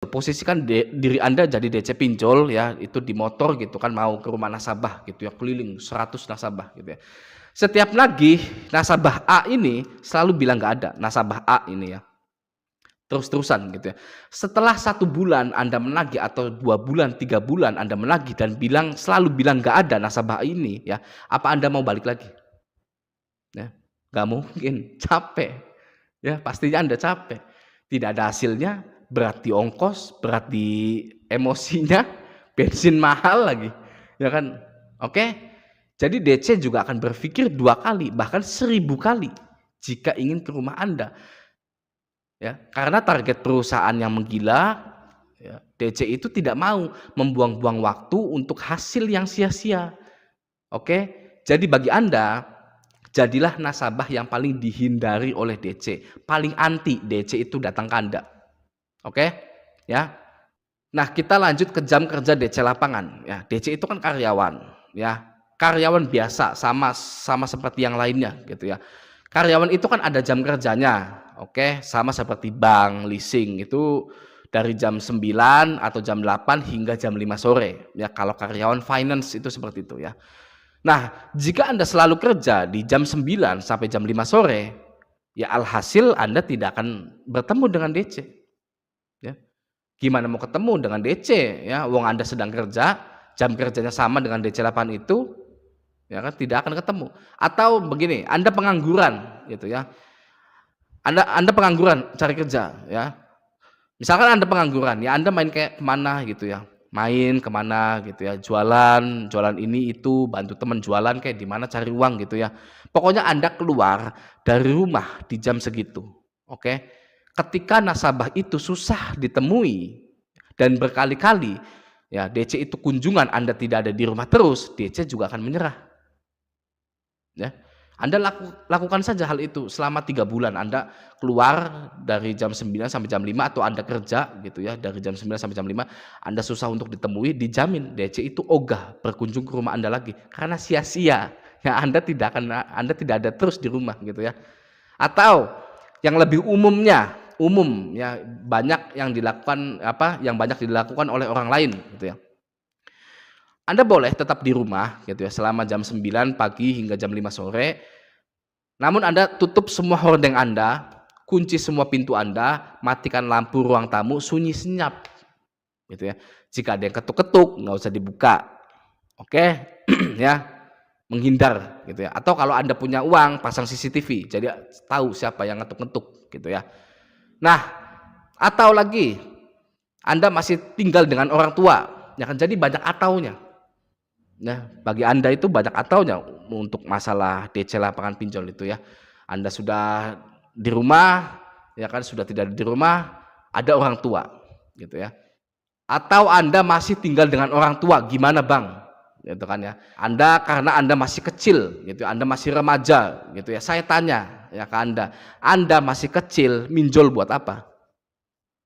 Posisikan diri Anda jadi DC pinjol ya, itu di motor gitu kan mau ke rumah nasabah gitu ya, keliling 100 nasabah gitu ya. Setiap nagih, nasabah A ini selalu bilang nggak ada, nasabah A ini ya, terus-terusan gitu ya. Setelah 1 bulan Anda menagih atau 2 bulan, 3 bulan Anda menagih dan selalu bilang nggak ada nasabah ini ya, apa Anda mau balik lagi? Ya, nggak mungkin, capek. Ya, pastinya Anda capek. Tidak ada hasilnya, berat di ongkos, berat di emosinya, bensin mahal lagi, ya kan? Oke? Jadi DC juga akan berpikir 2 kali, bahkan 1000 kali jika ingin ke rumah Anda, ya. Karena target perusahaan yang menggila, ya, DC itu tidak mau membuang-buang waktu untuk hasil yang sia-sia, oke? Jadi bagi Anda, jadilah nasabah yang paling dihindari oleh DC, paling anti DC itu datang ke Anda. Oke? Ya. Nah, kita lanjut ke jam kerja DC lapangan, ya. DC itu kan karyawan, ya. Karyawan biasa sama sama seperti yang lainnya gitu ya. Karyawan itu kan ada jam kerjanya, oke? Sama seperti bank, leasing itu dari jam 9 atau jam 8 hingga jam 5 sore, ya. Kalau karyawan finance itu seperti itu ya. Nah, jika Anda selalu kerja di jam 9 sampai jam 5 sore, ya alhasil Anda tidak akan bertemu dengan DC, ya. Gimana mau ketemu dengan DC ya, wong Anda sedang kerja, jam kerjanya sama dengan DC lapangan itu, ya kan tidak akan ketemu. Atau begini, Anda pengangguran gitu ya. Anda pengangguran cari kerja ya. Misalkan Anda pengangguran, ya Anda main kayak kemana gitu ya, main kemana gitu ya, jualan, jualan ini itu, bantu teman jualan kayak di mana cari uang gitu ya. Pokoknya Anda keluar dari rumah di jam segitu, oke. Ketika nasabah itu susah ditemui dan berkali-kali ya DC itu kunjungan Anda tidak ada di rumah terus, DC juga akan menyerah, ya. Anda lakukan saja hal itu selama 3 bulan. Anda keluar dari jam 9 sampai jam 5 atau Anda kerja gitu ya, dari jam 9 sampai jam 5, Anda susah untuk ditemui, dijamin DC itu ogah berkunjung ke rumah Anda lagi karena sia-sia. Ya Anda tidak ada terus di rumah gitu ya. Atau yang lebih umum ya, banyak yang dilakukan yang banyak dilakukan oleh orang lain gitu ya. Anda boleh tetap di rumah gitu ya selama jam 9 pagi hingga jam 5 sore, namun Anda tutup semua hordeng Anda, kunci semua pintu Anda, matikan lampu ruang tamu, sunyi senyap gitu ya. Jika ada yang ketuk-ketuk nggak usah dibuka, oke? Ya, menghindar gitu ya. Atau kalau Anda punya uang pasang CCTV, jadi tahu siapa yang ngetuk-ngetuk gitu ya. Nah, atau lagi Anda masih tinggal dengan orang tua, ya kan jadi banyak ataunya. Nah, bagi Anda itu banyak ataunya untuk masalah DC lapangan pinjol itu ya. Anda sudah di rumah, ya kan sudah tidak di rumah, ada orang tua gitu ya. Atau Anda masih tinggal dengan orang tua, gimana Bang? Gitu kan ya. Karena Anda masih kecil gitu, Anda masih remaja gitu ya. Saya tanya ya ke Anda masih kecil, minjol buat apa?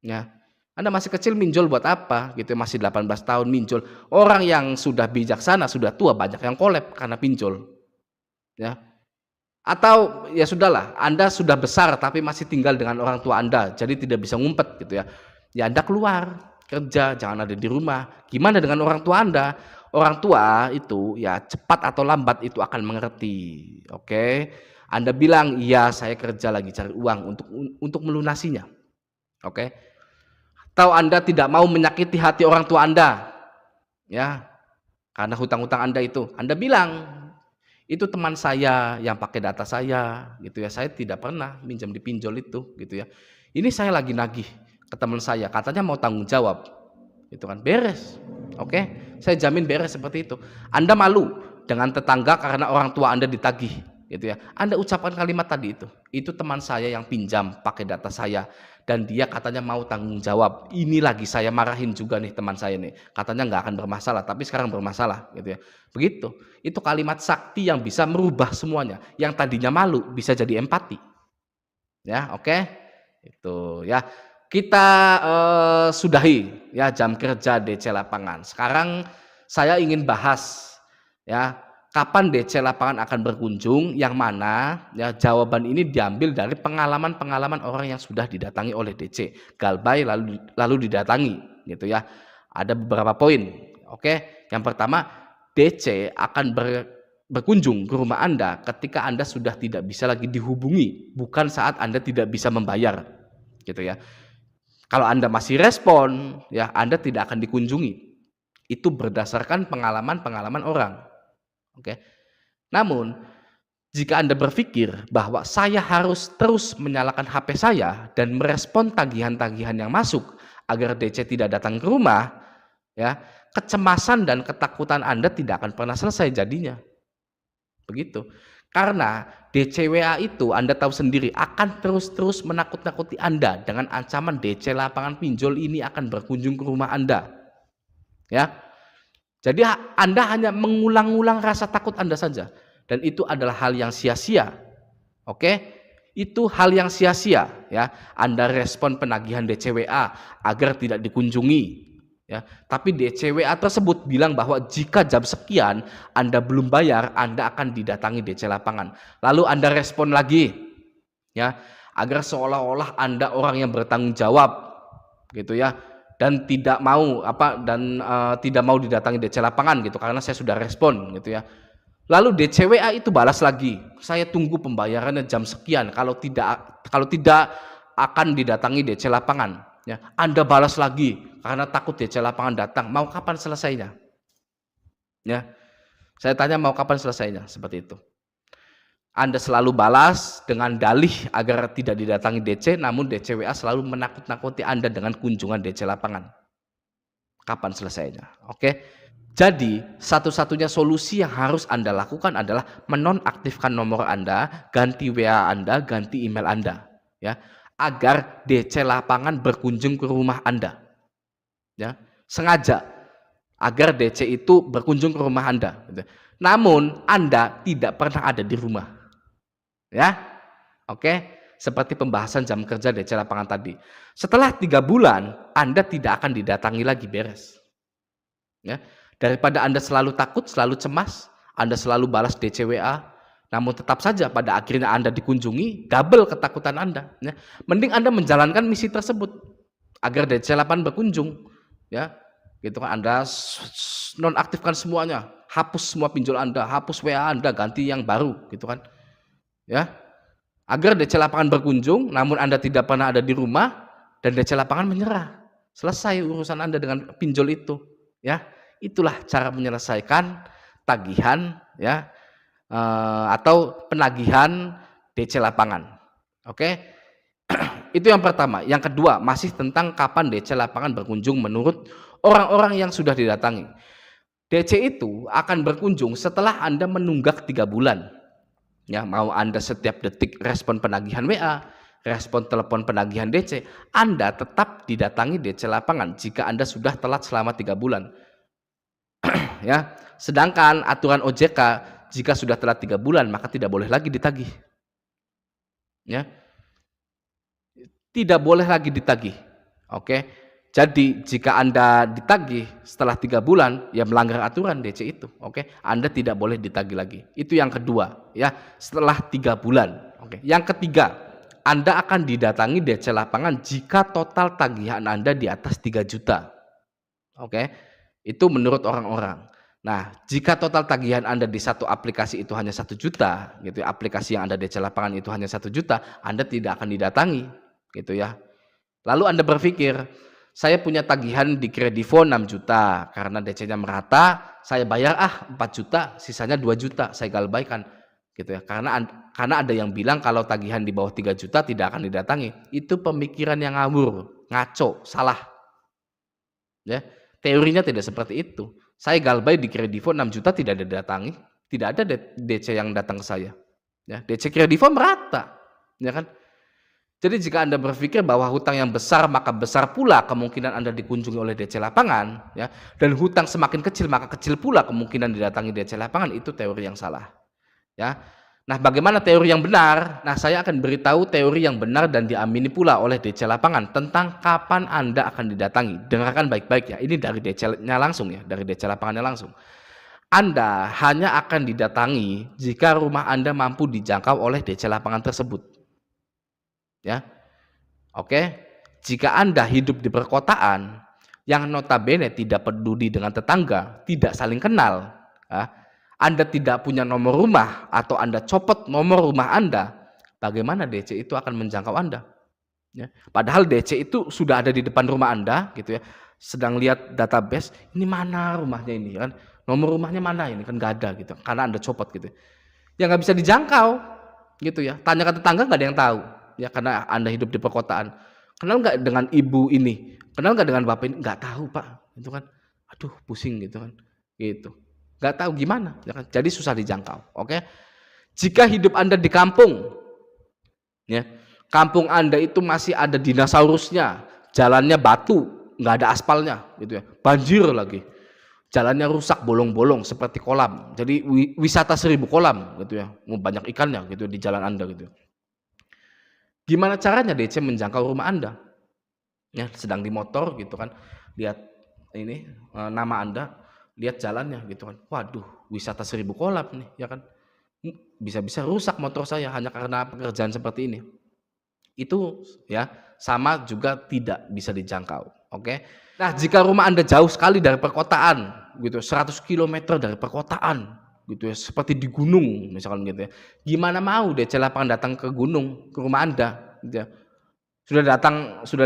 Ya. Anda masih kecil minjol buat apa gitu, masih 18 tahun minjol. Orang yang sudah bijaksana, sudah tua banyak yang collab karena pinjol, ya. Atau ya sudahlah, Anda sudah besar tapi masih tinggal dengan orang tua Anda, jadi tidak bisa ngumpet gitu ya. Ya Anda keluar, kerja, jangan ada di rumah. Gimana dengan orang tua Anda? Orang tua itu ya cepat atau lambat itu akan mengerti, oke. Anda bilang, "Iya, saya kerja lagi cari uang untuk melunasinya." Oke. Atau Anda tidak mau menyakiti hati orang tua Anda, ya, karena hutang-hutang Anda itu. Anda bilang, "Itu teman saya yang pakai data saya," gitu ya. "Saya tidak pernah minjam di pinjol itu," gitu ya. "Ini saya lagi nagih ke teman saya, katanya mau tanggung jawab." Gitu kan. Beres. Oke, saya jamin beres seperti itu. Anda malu dengan tetangga karena orang tua Anda ditagih, gitu ya. Anda ucapkan kalimat tadi itu teman saya yang pinjam pakai data saya dan dia katanya mau tanggung jawab. Ini lagi saya marahin juga nih teman saya nih. Katanya nggak akan bermasalah, tapi sekarang bermasalah, gitu ya. Begitu. Itu kalimat sakti yang bisa merubah semuanya. Yang tadinya malu bisa jadi empati. Ya, oke? Itu ya. Kita sudahi ya jam kerja DC lapangan. Sekarang saya ingin bahas ya kapan DC lapangan akan berkunjung, yang mana ya jawaban ini diambil dari pengalaman-pengalaman orang yang sudah didatangi oleh DC. Galbay lalu didatangi gitu ya. Ada beberapa poin. Oke, yang pertama, DC akan berkunjung ke rumah Anda ketika Anda sudah tidak bisa lagi dihubungi, bukan saat Anda tidak bisa membayar. Gitu ya. Kalau Anda masih respon, ya Anda tidak akan dikunjungi. Itu berdasarkan pengalaman-pengalaman orang. Oke. Namun, jika Anda berpikir bahwa saya harus terus menyalakan HP saya dan merespon tagihan-tagihan yang masuk agar DC tidak datang ke rumah, ya, kecemasan dan ketakutan Anda tidak akan pernah selesai jadinya. Begitu. Karena DCWA itu Anda tahu sendiri akan terus-terus menakut-nakuti Anda dengan ancaman DC lapangan pinjol ini akan berkunjung ke rumah Anda. Ya. Jadi Anda hanya mengulang-ulang rasa takut Anda saja, dan itu adalah hal yang sia-sia. Oke? Itu hal yang sia-sia ya. Anda respon penagihan DCWA agar tidak dikunjungi. Ya, tapi DCWA tersebut bilang bahwa jika jam sekian Anda belum bayar, Anda akan didatangi DC lapangan. Lalu Anda respon lagi, ya, agar seolah-olah Anda orang yang bertanggung jawab, gitu ya, dan tidak mau tidak mau didatangi DC lapangan gitu, karena saya sudah respon, gitu ya. Lalu DCWA itu balas lagi, saya tunggu pembayarannya jam sekian. Kalau tidak akan didatangi DC lapangan. Ya, Anda balas lagi karena takut DC lapangan datang. Mau kapan selesainya? Ya, saya tanya mau kapan selesainya? Seperti itu. Anda selalu balas dengan dalih agar tidak didatangi DC, namun DCWA selalu menakut-nakuti Anda dengan kunjungan DC lapangan. Kapan selesainya? Oke. Jadi, satu-satunya solusi yang harus Anda lakukan adalah menonaktifkan nomor Anda, ganti WA Anda, ganti email Anda, ya, agar DC lapangan berkunjung ke rumah Anda. Ya, sengaja agar DC itu berkunjung ke rumah Anda. Namun Anda tidak pernah ada di rumah. Ya, oke, seperti pembahasan jam kerja DC lapangan tadi. Setelah 3 bulan, Anda tidak akan didatangi lagi, beres. Ya, daripada Anda selalu takut, selalu cemas, Anda selalu balas DCWA, namun tetap saja pada akhirnya Anda dikunjungi, double ketakutan Anda. Ya. Mending Anda menjalankan misi tersebut agar DC lapangan berkunjung. Ya, gitu kan, Anda nonaktifkan semuanya, hapus semua pinjol Anda, hapus WA Anda, ganti yang baru, gitu kan. Ya, agar DC lapangan berkunjung, namun Anda tidak pernah ada di rumah dan DC lapangan menyerah. Selesai urusan Anda dengan pinjol itu. Ya, itulah cara menyelesaikan tagihan, ya, atau penagihan DC lapangan. Oke, itu yang pertama. Yang kedua, masih tentang kapan DC lapangan berkunjung menurut orang-orang yang sudah didatangi. DC itu akan berkunjung setelah Anda menunggak 3 bulan. Ya, mau Anda setiap detik respon penagihan WA, respon telepon penagihan DC, Anda tetap didatangi DC lapangan jika Anda sudah telat selama 3 bulan. Ya, sedangkan aturan OJK jika sudah telat 3 bulan maka tidak boleh lagi ditagih. Ya, tidak boleh lagi ditagih. Oke, jadi jika Anda ditagih setelah 3 bulan, ya melanggar aturan DC itu. Oke, Anda tidak boleh ditagih lagi. Itu yang kedua, ya, setelah 3 bulan. Oke, yang ketiga, Anda akan didatangi DC lapangan jika total tagihan Anda di atas 3 juta. Oke, itu menurut orang-orang. Nah, jika total tagihan Anda di satu aplikasi itu hanya 1 juta, gitu ya, aplikasi yang Anda DC lapangan itu hanya 1 juta, Anda tidak akan didatangi, gitu ya. Lalu Anda berpikir, saya punya tagihan di Kredivo 6 juta, karena DC-nya merata, saya bayar 4 juta, sisanya 2 juta, saya galbaikan, gitu ya. Karena ada yang bilang kalau tagihan di bawah 3 juta tidak akan didatangi. Itu pemikiran yang ngawur, ngaco, salah. Ya, teorinya tidak seperti itu. Saya galbay di Kredivo 6 juta tidak didatangi, tidak ada DC yang datang ke saya. Ya, DC Kredivo merata, ya kan? Jadi jika Anda berpikir bahwa hutang yang besar maka besar pula kemungkinan Anda dikunjungi oleh DC lapangan, ya, dan hutang semakin kecil maka kecil pula kemungkinan didatangi DC lapangan, itu teori yang salah. Ya. Nah, bagaimana teori yang benar? Nah, saya akan beritahu teori yang benar dan diamini pula oleh DC lapangan tentang kapan Anda akan didatangi. Dengarkan baik-baik ya. Ini dari DC-nya langsung ya, dari DC lapangannya langsung. Anda hanya akan didatangi jika rumah Anda mampu dijangkau oleh DC lapangan tersebut. Ya. Oke. Jika Anda hidup di perkotaan yang notabene tidak peduli dengan tetangga, tidak saling kenal, ya, Anda tidak punya nomor rumah atau Anda copot nomor rumah Anda, bagaimana DC itu akan menjangkau Anda? Ya. Padahal DC itu sudah ada di depan rumah Anda, gitu ya. Sedang lihat database, ini mana rumahnya ini kan? Nomor rumahnya mana ini kan nggak ada gitu, karena Anda copot gitu. Ya nggak bisa dijangkau, gitu ya. Tanya ke tetangga nggak ada yang tahu, ya karena Anda hidup di perkotaan. Kenal nggak dengan ibu ini? Kenal nggak dengan bapak ini? Nggak tahu pak, itu kan. Aduh pusing gitu kan, gitu. Nggak tahu gimana, ya kan? Jadi susah dijangkau. Oke. Jika hidup Anda di kampung, ya, kampung Anda itu masih ada dinosaurusnya, jalannya batu, nggak ada aspalnya, gitu ya. Banjir lagi, jalannya rusak, bolong-bolong seperti kolam. Jadi wisata 1000 kolam, gitu ya. Mau banyak ikannya, gitu di jalan Anda, gitu. Gimana caranya DC menjangkau rumah Anda? Ya, sedang di motor gitu kan, lihat ini nama Anda, lihat jalannya gitu kan. Waduh, wisata 1000 kolam nih, ya kan. Bisa-bisa rusak motor saya hanya karena pekerjaan seperti ini. Itu ya sama juga tidak bisa dijangkau. Oke. Nah, jika rumah Anda jauh sekali dari perkotaan gitu, 100 km dari perkotaan gitu ya, seperti di gunung misalkan gitu ya. Gimana mau DC lapangan datang ke gunung, ke rumah Anda gitu ya. Sudah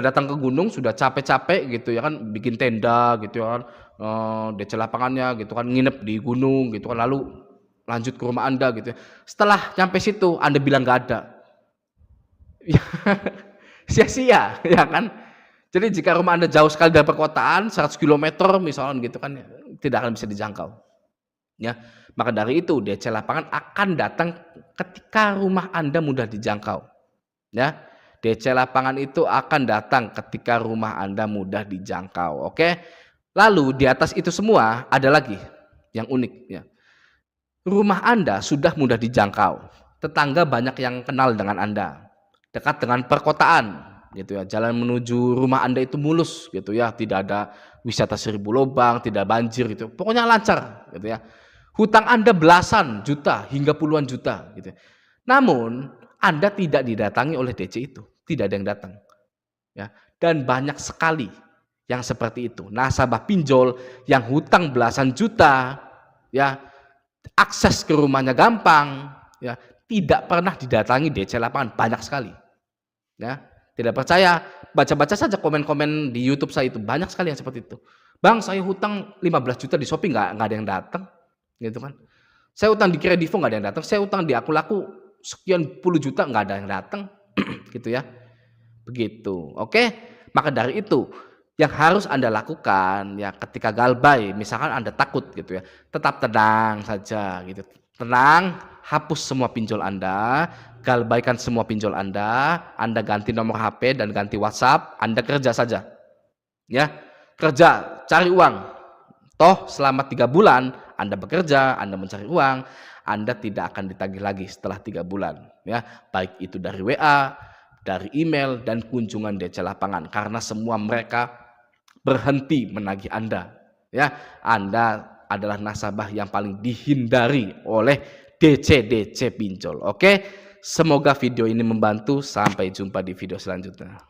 datang ke gunung, sudah capek-capek gitu ya kan, bikin tenda gitu ya kan. DC lapangannya gitu kan, nginep di gunung gitu kan, lalu lanjut ke rumah Anda gitu ya. Setelah nyampe situ Anda bilang nggak ada. Sia-sia ya kan. Jadi jika rumah Anda jauh sekali dari perkotaan 100 km misalnya gitu kan, tidak akan bisa dijangkau. Ya, maka dari itu DC lapangan akan datang ketika rumah Anda mudah dijangkau. Ya, DC lapangan itu akan datang ketika rumah Anda mudah dijangkau. Oke. Lalu di atas itu semua ada lagi yang unik ya. Rumah Anda sudah mudah dijangkau. Tetangga banyak yang kenal dengan Anda. Dekat dengan perkotaan gitu ya. Jalan menuju rumah Anda itu mulus gitu ya, tidak ada wisata 1000 lubang, tidak banjir gitu. Pokoknya lancar gitu ya. Hutang Anda belasan juta hingga puluhan juta gitu. Namun Anda tidak didatangi oleh DC itu, tidak ada yang datang. Ya, dan banyak sekali yang seperti itu. Nasabah pinjol yang hutang belasan juta, ya, akses ke rumahnya gampang, ya, tidak pernah didatangi DC lapangan, banyak sekali. Ya, tidak percaya, baca-baca saja komen-komen di YouTube saya itu, banyak sekali yang seperti itu. Bang, saya hutang 15 juta di Shopee nggak ada yang datang. Gitu kan. Saya utang di Kredivo nggak ada yang datang, saya utang di Aku-Laku sekian puluh juta nggak ada yang datang, gitu ya. Begitu, oke? Maka dari itu yang harus Anda lakukan ya ketika galbay, misalkan Anda takut gitu ya, tetap tenang saja gitu. Tenang, hapus semua pinjol Anda, galbaikan semua pinjol Anda ganti nomor HP dan ganti WhatsApp, Anda kerja saja. Ya, kerja, cari uang. Toh selama 3 bulan Anda bekerja, Anda mencari uang, Anda tidak akan ditagih lagi setelah 3 bulan. Ya, baik itu dari WA, dari email, dan kunjungan DC lapangan. Karena semua mereka berhenti menagih Anda. Ya, Anda adalah nasabah yang paling dihindari oleh DC pinjol. Oke, semoga video ini membantu. Sampai jumpa di video selanjutnya.